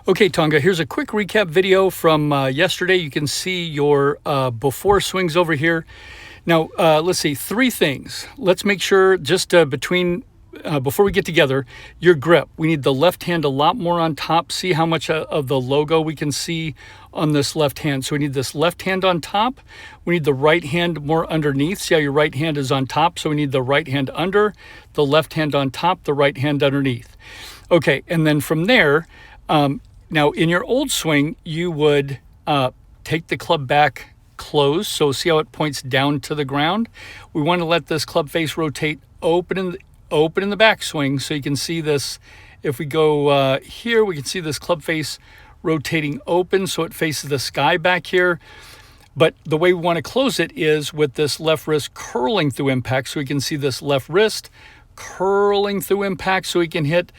Okay, Tonga, here's a quick recap video from yesterday. You can see your before swings over here. Now, let's see, three things. Let's make sure just before we get together, your grip. We need the left hand a lot more on top. See how much of the logo we can see on this left hand. So we need this left hand on top. We need the right hand more underneath. See how your right hand is on top? So we need the right hand under, the left hand on top, the right hand underneath. Okay, and then from there, now in your old swing, you would take the club back closed. So see how it points down to the ground? We want to let this club face rotate open in the backswing. So you can see this, if we go here, we can see this club face rotating open so it faces the sky back here. But the way we want to close it is with this left wrist curling through impact. So we can see this left wrist curling through impact so we can hit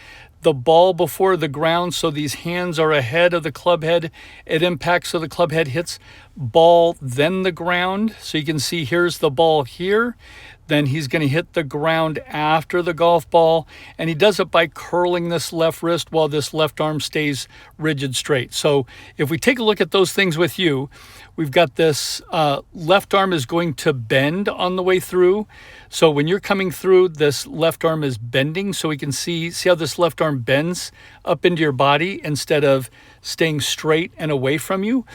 the ball before the ground. So these hands are ahead of the club head at impact. So the club head hits ball, then the ground. So you can see here's the ball here. Then he's going to hit the ground after the golf ball. And he does it by curling this left wrist while this left arm stays rigid straight. So if we take a look at those things with you, we've got this left arm is going to bend on the way through. So when you're coming through, this left arm is bending. So we can see how this left arm bends up into your body instead of staying straight and away from you.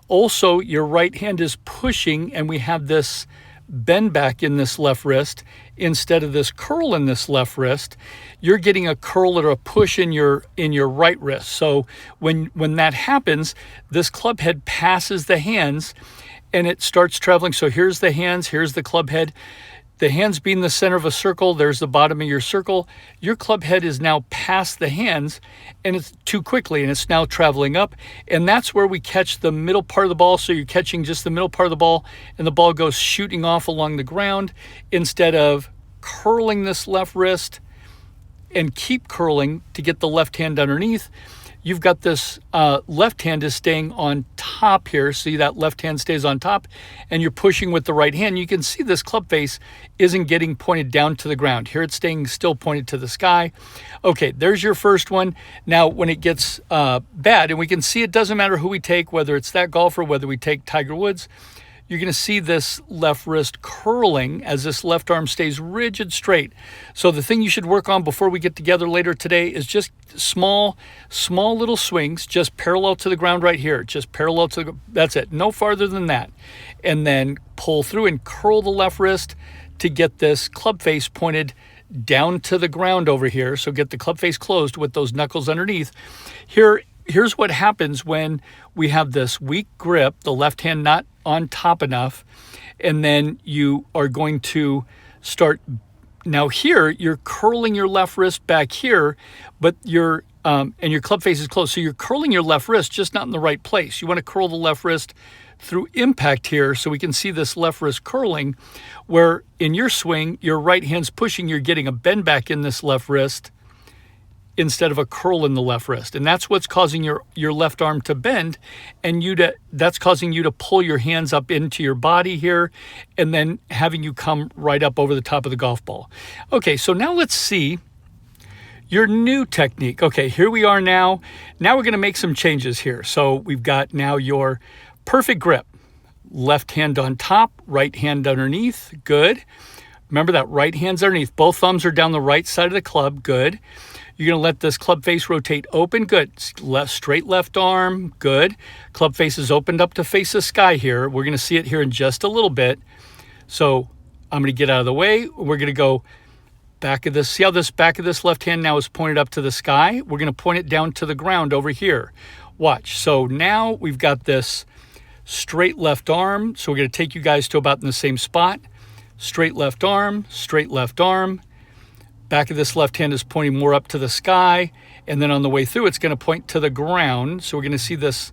Also, your right hand is pushing and we have this bend back in this left wrist instead of this curl in this left wrist. You're getting a curl or a push in your right wrist. So when that happens, this club head passes the hands and it starts traveling. So here's the hands, here's the club head. The hands being the center of a circle, there's the bottom of your circle. Your club head is now past the hands and it's too quickly and it's now traveling up. And that's where we catch the middle part of the ball. So you're catching just the middle part of the ball and the ball goes shooting off along the ground instead of curling this left wrist and keep curling to get the left hand underneath. You've got this left hand is staying on top here. See that left hand stays on top and you're pushing with the right hand. You can see this club face isn't getting pointed down to the ground. Here it's staying still pointed to the sky. Okay, there's your first one. Now when it gets bad, and we can see it doesn't matter who we take, whether it's that golfer, whether we take Tiger Woods, you're going to see this left wrist curling as this left arm stays rigid straight. So the thing you should work on before we get together later today is just small little swings, just parallel to the ground right here. Just parallel to that's it. No farther than that. And then pull through and curl the left wrist to get this club face pointed down to the ground over here. So get the club face closed with those knuckles underneath. Here's what happens when we have this weak grip, the left hand not on top enough, and then you are going to start. Now here, you're curling your left wrist back here, but and your club face is closed. So you're curling your left wrist, just not in the right place. You want to curl the left wrist through impact here so we can see this left wrist curling, where in your swing, your right hand's pushing, you're getting a bend back in this left wrist instead of a curl in the left wrist. And that's what's causing your left arm to bend and that's causing you to pull your hands up into your body here and then having you come right up over the top of the golf ball. Okay, so now let's see your new technique. Okay, here we are now. Now we're gonna make some changes here. So we've got now your perfect grip. Left hand on top, right hand underneath, good. Remember that right hand's underneath. Both thumbs are down the right side of the club, good. You're going to let this club face rotate open, good. Straight left arm, good. Club face is opened up to face the sky here. We're going to see it here in just a little bit. So I'm going to get out of the way. We're going to go back of this. See how this back of this left hand now is pointed up to the sky? We're going to point it down to the ground over here. Watch. So now we've got this straight left arm. So we're going to take you guys to about in the same spot. Straight left arm, straight left arm. Back of this left hand is pointing more up to the sky. And then on the way through, it's going to point to the ground. So we're going to see this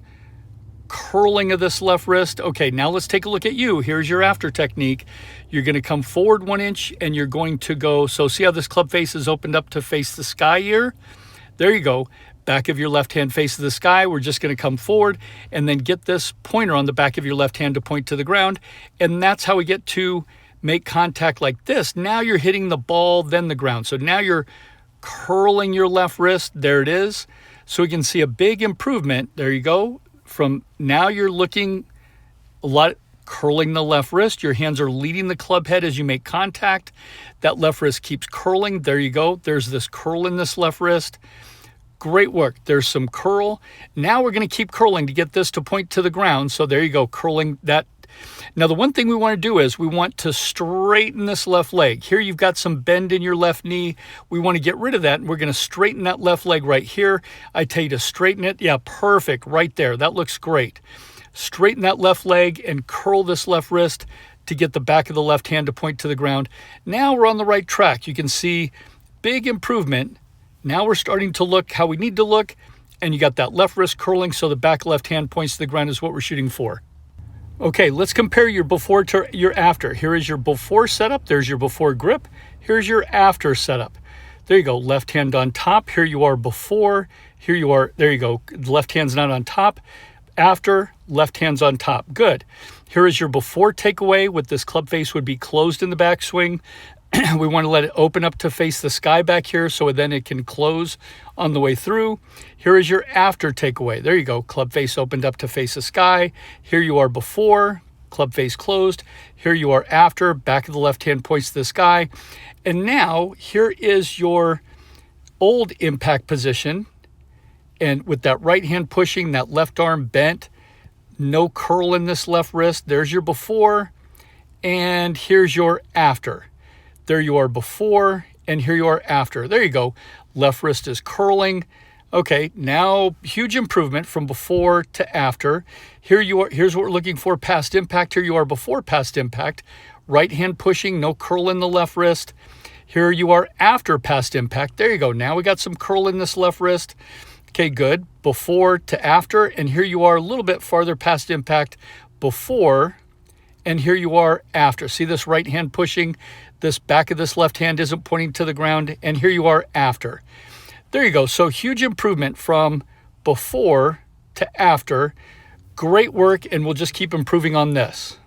curling of this left wrist. Okay, now let's take a look at you. Here's your after technique. You're going to come forward 1 inch and you're going to go. So see how this club face is opened up to face the sky here? There you go. Back of your left hand faces the sky. We're just going to come forward and then get this pointer on the back of your left hand to point to the ground. And that's how we get to make contact like this. Now you're hitting the ball, then the ground. So now you're curling your left wrist. There it is. So we can see a big improvement. There you go. From now you're looking a lot, curling the left wrist. Your hands are leading the club head as you make contact. That left wrist keeps curling. There you go. There's this curl in this left wrist. Great work. There's some curl. Now we're going to keep curling to get this to point to the ground. So there you go, curling that. Now the one thing we want to do is we want to straighten this left leg. Here you've got some bend in your left knee. We want to get rid of that, and we're going to straighten that left leg right here. I tell you to straighten it. Yeah, perfect. Right there. That looks great. Straighten that left leg and curl this left wrist to get the back of the left hand to point to the ground. Now we're on the right track. You can see big improvement. Now we're starting to look how we need to look, and you got that left wrist curling so the back left hand points to the ground is what we're shooting for. Okay, let's compare your before to your after. Here is your before setup. There's your before grip. Here's your after setup. There you go, left hand on top. Here you are before. Here you are, there you go. Left hand's not on top. After, left hand's on top. Good. Here is your before takeaway with this club face would be closed in the backswing. We want to let it open up to face the sky back here so then it can close on the way through. Here is your after takeaway. There you go. Club face opened up to face the sky. Here you are before, club face closed. Here you are after, back of the left hand points to the sky. And now here is your old impact position. And with that right hand pushing, that left arm bent, no curl in this left wrist. There's your before, and here's your after. There you are before, and here you are after. There you go. Left wrist is curling. Okay, now huge improvement from before to after. Here you are. Here's what we're looking for, past impact. Here you are before past impact. Right hand pushing, no curl in the left wrist. Here you are after past impact. There you go. Now we got some curl in this left wrist. Okay, good. Before to after, and here you are a little bit farther past impact before, and here you are after. See this right hand pushing? This back of this left hand isn't pointing to the ground, and here you are after. There you go. So huge improvement from before to after. Great work, and we'll just keep improving on this.